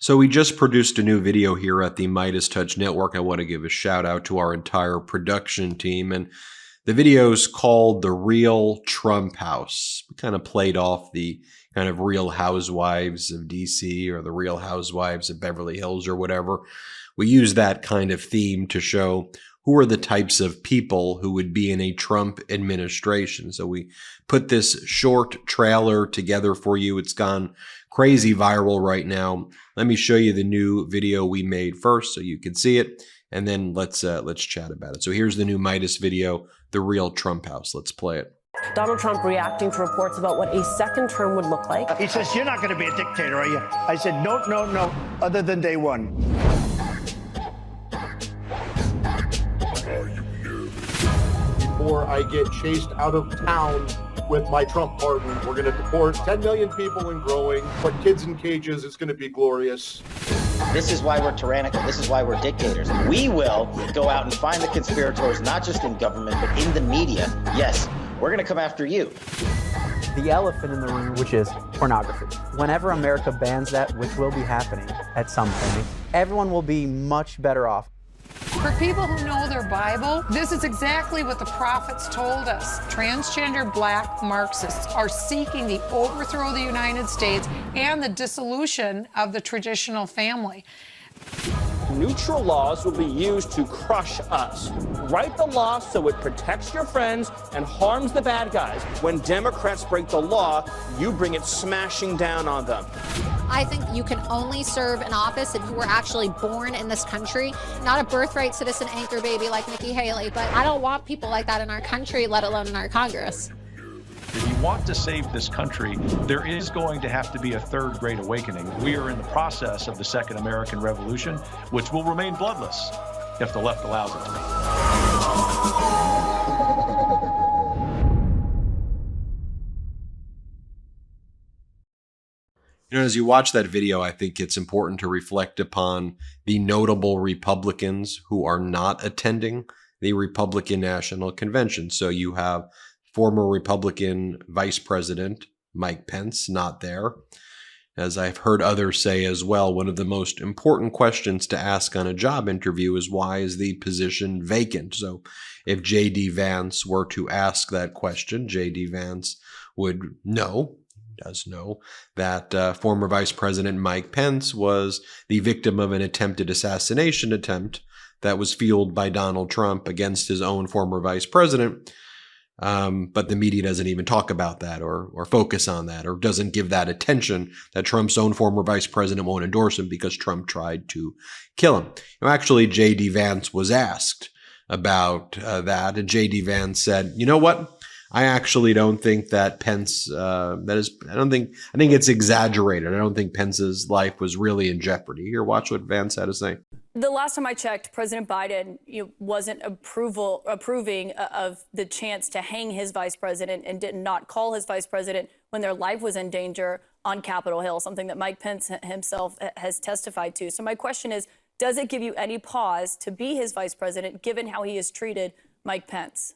So we just produced a new video here at the MeidasTouch Network. I want to give a shout out to our entire production team. And the video is called The Real Trump House. We kind of played off the kind of Real Housewives of DC or the Real Housewives of Beverly Hills or whatever. We use that kind of theme to show who are the types of people who would be in a Trump administration. So we put this short trailer together for you. It's gone crazy viral right now. Let me show you the new video we made first so you can see it, and then let's chat about it. So here's the new Meidas video, The Real Trump House. Let's play it. Donald Trump reacting to reports about what a second term would look like. He says, "You're not going to be a dictator, are you?" I said, no, other than day one. Before I get chased out of town with my Trump pardon, we're going to deport 10 million people and growing, put kids in cages. It's going to be glorious. This is why we're tyrannical. This is why we're dictators. We will go out and find the conspirators, not just in government, but in the media. Yes, we're going to come after you. The elephant in the room, which is pornography. Whenever America bans that, which will be happening at some point, everyone will be much better off. For people who know their Bible, this is exactly what the prophets told us. Transgender black Marxists are seeking the overthrow of the United States and the dissolution of the traditional family. Neutral laws will be used to crush us. Write the law so it protects your friends and harms the bad guys. When Democrats break the law, you bring it smashing down on them. I think you can only serve in office if you were actually born in this country, not a birthright citizen anchor baby like Nikki Haley. But I don't want people like that in our country, let alone in our Congress. If you want to save this country, there is going to have to be a third great awakening. We are in the process of the Second American Revolution, which will remain bloodless if the left allows it to be. You know, as you watch that video, I think it's important to reflect upon the notable Republicans who are not attending the Republican National Convention. So you have former Republican Vice President Mike Pence not there. As I've heard others say as well, one of the most important questions to ask on a job interview is, why is the position vacant? So if J.D. Vance were to ask that question, J.D. Vance would does know that former Vice President Mike Pence was the victim of an attempted assassination attempt that was fueled by Donald Trump against his own former vice president. But the media doesn't even talk about that or focus on that, or doesn't give that attention that Trump's own former vice president won't endorse him because Trump tried to kill him. Now, actually, J.D. Vance was asked about that, and J.D. Vance said, "You know what? I actually don't think that Pence, I think it's exaggerated. I don't think Pence's life was really in jeopardy." Here, watch what Vance had to say. The last time I checked, President Biden wasn't approving of the chance to hang his vice president, and did not call his vice president when their life was in danger on Capitol Hill, something that Mike Pence himself has testified to. So my question is, does it give you any pause to be his vice president, given how he has treated Mike Pence?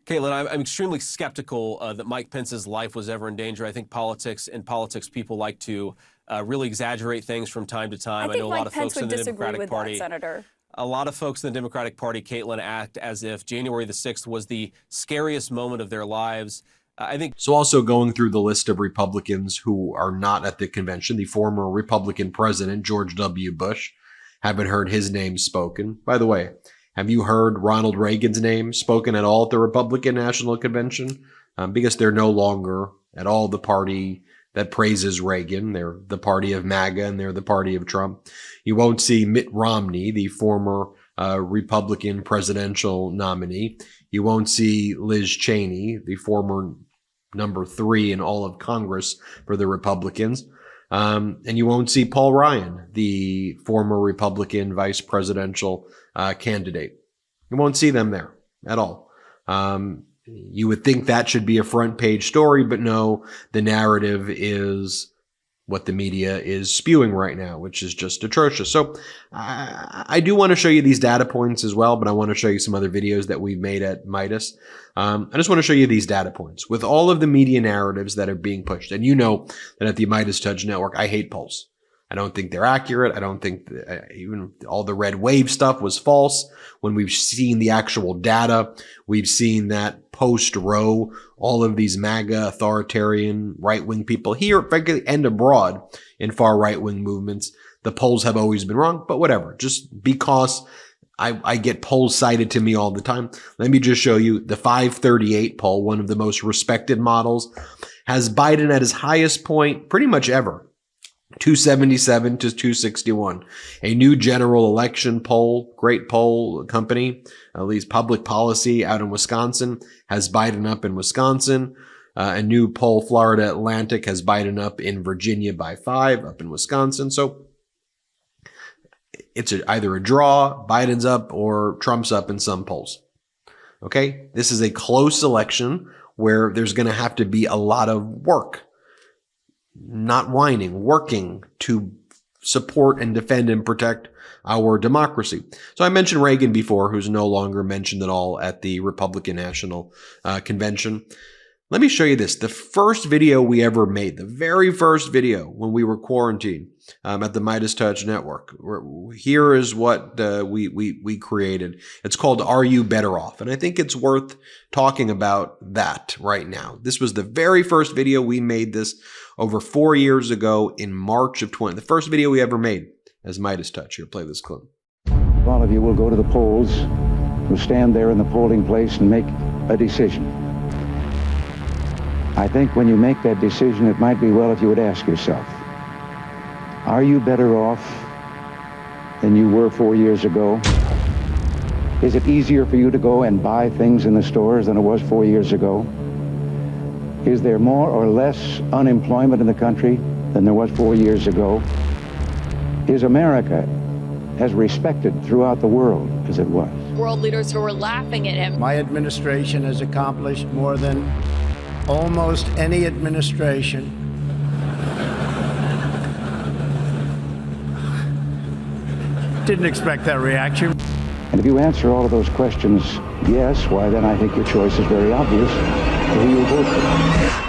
Caitlin, I'm extremely skeptical that Mike Pence's life was ever in danger. I think politics people like to really exaggerate things from time to time. I know a lot of folks in the Democratic Party, Senator. A lot of folks in the Democratic Party, Caitlin, act as if January the 6th was the scariest moment of their lives. I think so. Also going through the list of Republicans who are not at the convention, the former Republican president, George W. Bush, haven't heard his name spoken. By the way, have you heard Ronald Reagan's name spoken at all at the Republican National Convention? Because they're no longer at all the party that praises Reagan. They're the party of MAGA, and they're the party of Trump. You won't see Mitt Romney, the former Republican presidential nominee. You won't see Liz Cheney, the former number 3 in all of Congress for the Republicans. And you won't see Paul Ryan, the former Republican vice presidential candidate. You won't see them there at all. You would think that should be a front page story, but no, the narrative is what the media is spewing right now, which is just atrocious. So I do want to show you these data points as well, but I want to show you some other videos that we've made at Meidas. I just want to show you these data points with all of the media narratives that are being pushed. And you know that at the MeidasTouch Network, I hate polls. I don't think they're accurate. I don't think even all the red wave stuff was false. When we've seen the actual data, we've seen that post-Roe, all of these MAGA authoritarian right-wing people here, frankly, and abroad in far right-wing movements, the polls have always been wrong, but whatever. Just because I get polls cited to me all the time. Let me just show you the 538 poll, one of the most respected models, has Biden at his highest point pretty much ever. 277 to 261. A new general election poll, great poll company, at least Public Policy out in Wisconsin, has Biden up in Wisconsin. A new poll, Florida Atlantic, has Biden up in Virginia by 5, up in Wisconsin. So it's either a draw, Biden's up, or Trump's up in some polls. Okay? This is a close election where there's going to have to be a lot of work. Not whining, working to support and defend and protect our democracy. So I mentioned Reagan before, who's no longer mentioned at all at the Republican National Convention. Let me show you this. The first video we ever made, the very first video when we were quarantined at the MeidasTouch Network. Here is what we created. It's called Are You Better Off? And I think it's worth talking about that right now. This was the very first video. We made this over 4 years ago in March of 20. The first video we ever made as MeidasTouch. Here, play this clip. All of you will go to the polls, will stand there in the polling place and make a decision. I think when you make that decision, it might be well if you would ask yourself, are you better off than you were 4 years ago? Is it easier for you to go and buy things in the stores than it was 4 years ago? Is there more or less unemployment in the country than there was 4 years ago? Is America as respected throughout the world as it was? World leaders who were laughing at him. My administration has accomplished more than almost any administration. Didn't expect that reaction. And if you answer all of those questions yes, why then I think your choice is very obvious for who you'll vote for.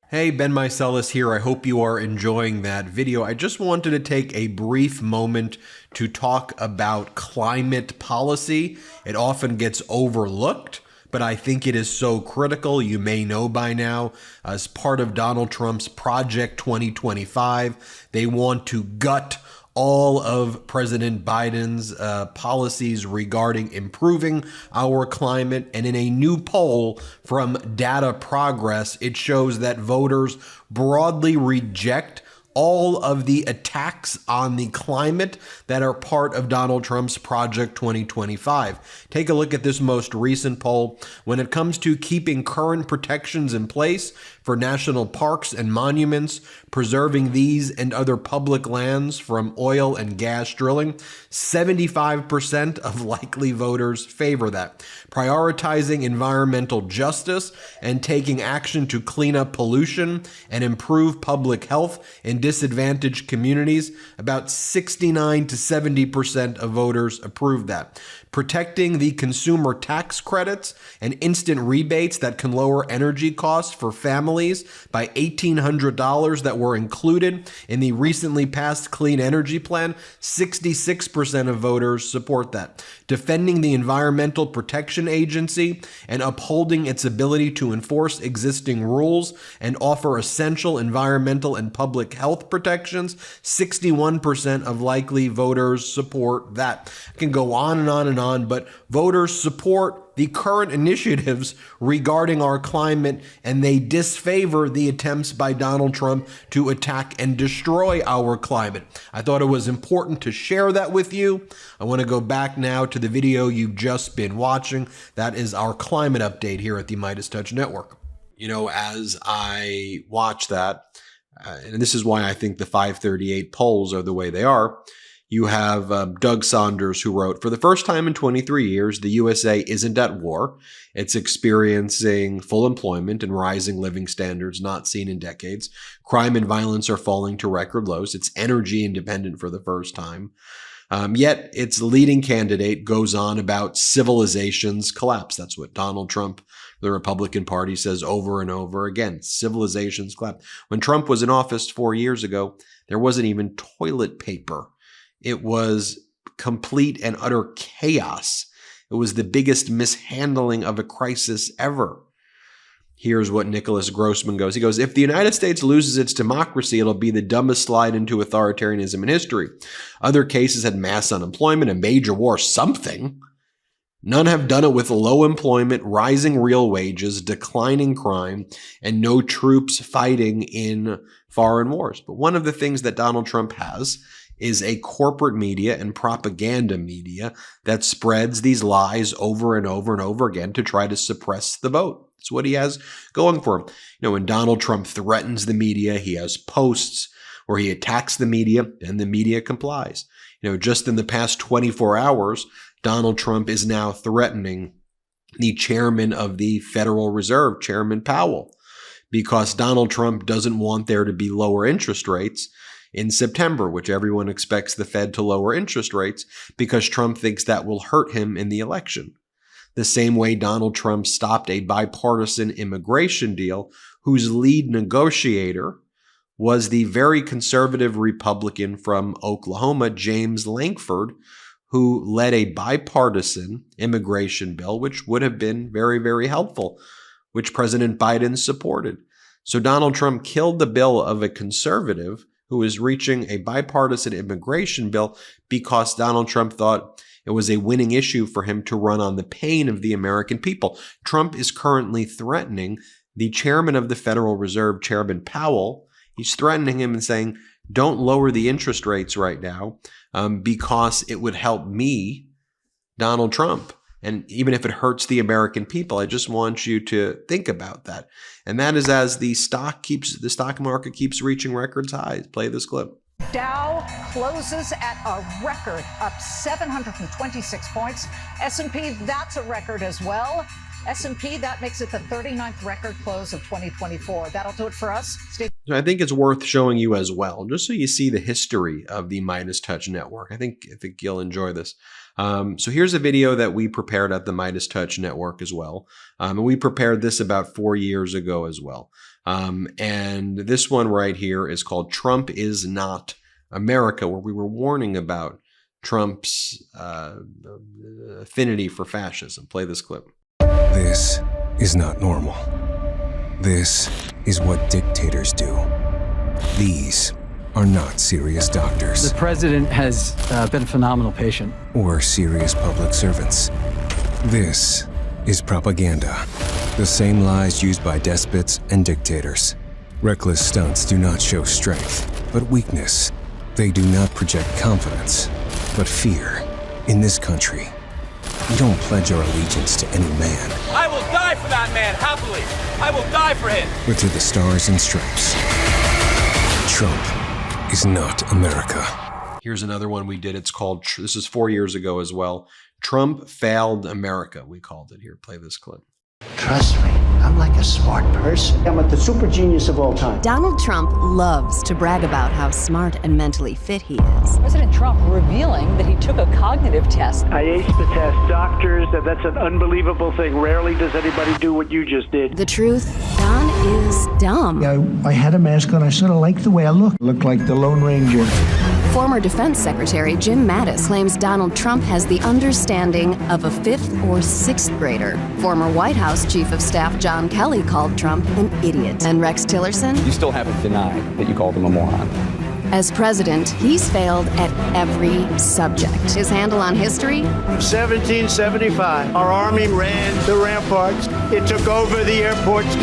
Hey, Ben Meiselas here. I hope you are enjoying that video. I just wanted to take a brief moment to talk about climate policy. It often gets overlooked, but I think it is so critical. You may know by now, as part of Donald Trump's Project 2025, they want to gut all of President Biden's policies regarding improving our climate. And in a new poll from Data Progress, it shows that voters broadly reject all of the attacks on the climate that are part of Donald Trump's Project 2025. Take a look at this most recent poll. When it comes to keeping current protections in place for national parks and monuments, preserving these and other public lands from oil and gas drilling, 75% of likely voters favor that. Prioritizing environmental justice and taking action to clean up pollution and improve public health in disadvantaged communities, about 69 to 70% of voters approve that. Protecting the consumer tax credits and instant rebates that can lower energy costs for families by $1,800 that were included in the recently passed Clean Energy Plan, 66% of voters support that. Defending the Environmental Protection Agency and upholding its ability to enforce existing rules and offer essential environmental and public health protections, 61% of likely voters support that. I can go on and on and on, but voters support the current initiatives regarding our climate, and they disfavor the attempts by Donald Trump to attack and destroy our climate. I thought it was important to share that with you. I want to go back now to the video you've just been watching. That is our climate update here at the MeidasTouch Network. You know, as I watch that, and this is why I think the 538 polls are the way they are, you have Doug Saunders, who wrote, for the first time in 23 years, the USA isn't at war. It's experiencing full employment and rising living standards not seen in decades. Crime and violence are falling to record lows. It's energy independent for the first time. Yet its leading candidate goes on about civilization's collapse. That's what Donald Trump The Republican Party says over and over again, civilizations collapse. When Trump was in office 4 years ago, there wasn't even toilet paper. It was complete and utter chaos. It was the biggest mishandling of a crisis ever. Here's what Nicholas Grossman goes. He goes, if the United States loses its democracy, it'll be the dumbest slide into authoritarianism in history. Other cases had mass unemployment, a major war, something. None have done it with low employment, rising real wages, declining crime, and no troops fighting in foreign wars. But one of the things that Donald Trump has is a corporate media and propaganda media that spreads these lies over and over and over again to try to suppress the vote. That's what he has going for him. When Donald Trump threatens the media, he has posts where he attacks the media and the media complies. Just in the past 24 hours, Donald Trump is now threatening the chairman of the Federal Reserve, Chairman Powell, because Donald Trump doesn't want there to be lower interest rates in September, which everyone expects the Fed to lower interest rates because Trump thinks that will hurt him in the election. The same way Donald Trump stopped a bipartisan immigration deal whose lead negotiator was the very conservative Republican from Oklahoma, James Lankford, who led a bipartisan immigration bill, which would have been very, very helpful, which President Biden supported. So Donald Trump killed the bill of a conservative who was reaching a bipartisan immigration bill because Donald Trump thought it was a winning issue for him to run on the pain of the American people. Trump is currently threatening the chairman of the Federal Reserve, Chairman Powell. He's threatening him and saying, don't lower the interest rates right now because it would help me, Donald Trump. And even if it hurts the American people, I just want you to think about that. And that is as the stock market keeps reaching records highs. Play this clip. Dow closes at a record, up 726 points. S&P, that's a record as well. S&P, that makes it the 39th record close of 2024. That'll do it for us. Steve. So I think it's worth showing you as well, just so you see the history of the MeidasTouch network. I think you'll enjoy this. So here's a video that we prepared at the MeidasTouch network as well. And we prepared this about 4 years ago as well. And this one right here is called Trump is Not America, where we were warning about Trump's affinity for fascism. Play this clip. This is not normal. This is what dictators do. These are not serious doctors. The president has been a phenomenal patient. Or serious public servants. This is propaganda. The same lies used by despots and dictators. Reckless stunts do not show strength, but weakness. They do not project confidence, but fear. In this country, we don't pledge our allegiance to any man. I will die for that man, happily. I will die for him. But to the stars and stripes. Trump is not America. Here's another one we did. It's called, this is 4 years ago as well. Trump failed America, we called it. Here, play this clip. Trust me, I'm like a smart person. I'm the super genius of all time. Donald Trump loves to brag about how smart and mentally fit he is. President Trump revealing that he took a cognitive test. I aced the test. Doctors, that's an unbelievable thing. Rarely does anybody do what you just did. The truth, Don is dumb. I had a mask on. I sort of liked the way I looked. Looked like the Lone Ranger. Former Defense Secretary Jim Mattis claims Donald Trump has the understanding of a 5th or 6th grader. Former White House Chief of Staff John Kelly called Trump an idiot. And Rex Tillerson? You still haven't denied that you called him a moron. As president, he's failed at every subject. His handle on history? 1775. Our army ran the ramparts. It took over the airports.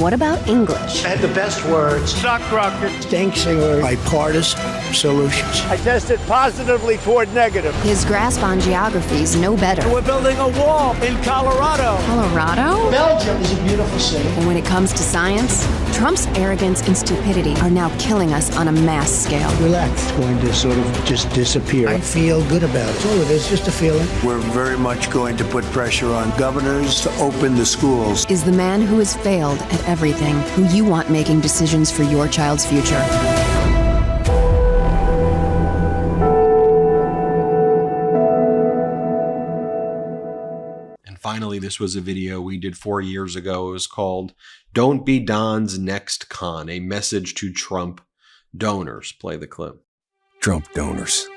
What about English? I had the best words. Stockrocker. Stank singer. Bipartisan solutions. I tested positively toward negative. His grasp on geography's no better. We're building a wall in Colorado. Colorado? Belgium is a beautiful city. And when it comes to science, Trump's arrogance and stupidity are now killing us on a mass scale. Relax. It's going to sort of just disappear. I feel good about it. That's all it is, just a feeling. We're very much going to put pressure on governors to open the schools. Is the man who has failed at everything who you want making decisions for your child's future. finally, this was a video we did 4 years ago. It was called "Don't Be Don's Next Con," a message to Trump donors. Play the clip. Trump donors.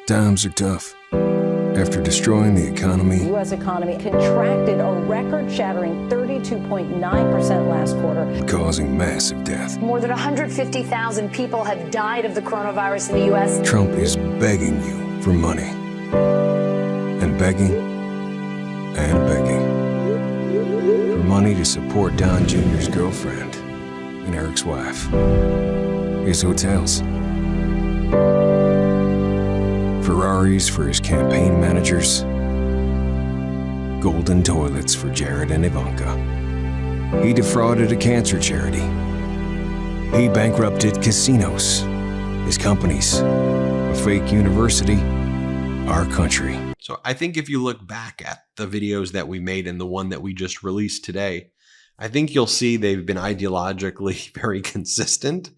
Times are tough. After destroying the economy, The U.S. economy contracted a record-shattering 32.9% last quarter, causing massive death, More than 150,000 people have died of the coronavirus in the U.S. Trump is begging you for money. And begging, and begging. For money to support Don Jr.'s girlfriend and Eric's wife. His hotels. Ferraris for his campaign managers. Golden toilets for Jared and Ivanka. He defrauded a cancer charity. He bankrupted casinos, his companies, a fake university, our country. So I think if you look back at the videos that we made and the one that we just released today, I think you'll see they've been ideologically very consistent,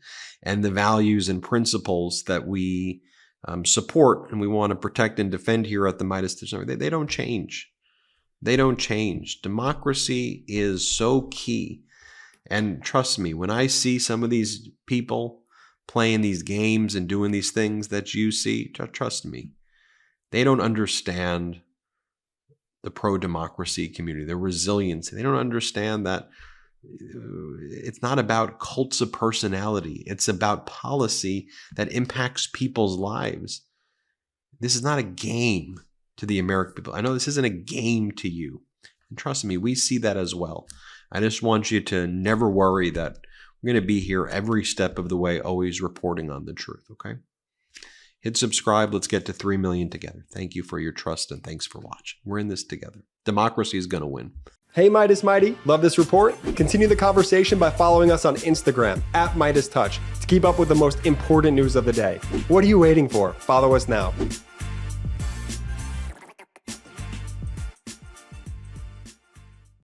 and the values and principles that we support and we want to protect and defend here at the MeidasTouch, they don't change. They don't change. Democracy is so key. And trust me, when I see some of these people playing these games and doing these things that you see, trust me, they don't understand the pro-democracy community, their resiliency. They don't understand that it's not about cults of personality. It's about policy that impacts people's lives. This is not a game to the American people. I know this isn't a game to you. And trust me, we see that as well. I just want you to never worry that we're going to be here every step of the way, always reporting on the truth, okay? Hit subscribe. Let's get to 3 million together. Thank you for your trust and thanks for watching. We're in this together. Democracy is going to win. Hey Meidas Mighty, love this report? Continue the conversation by following us on Instagram @MeidasTouch to keep up with the most important news of the day. What are you waiting for? Follow us now.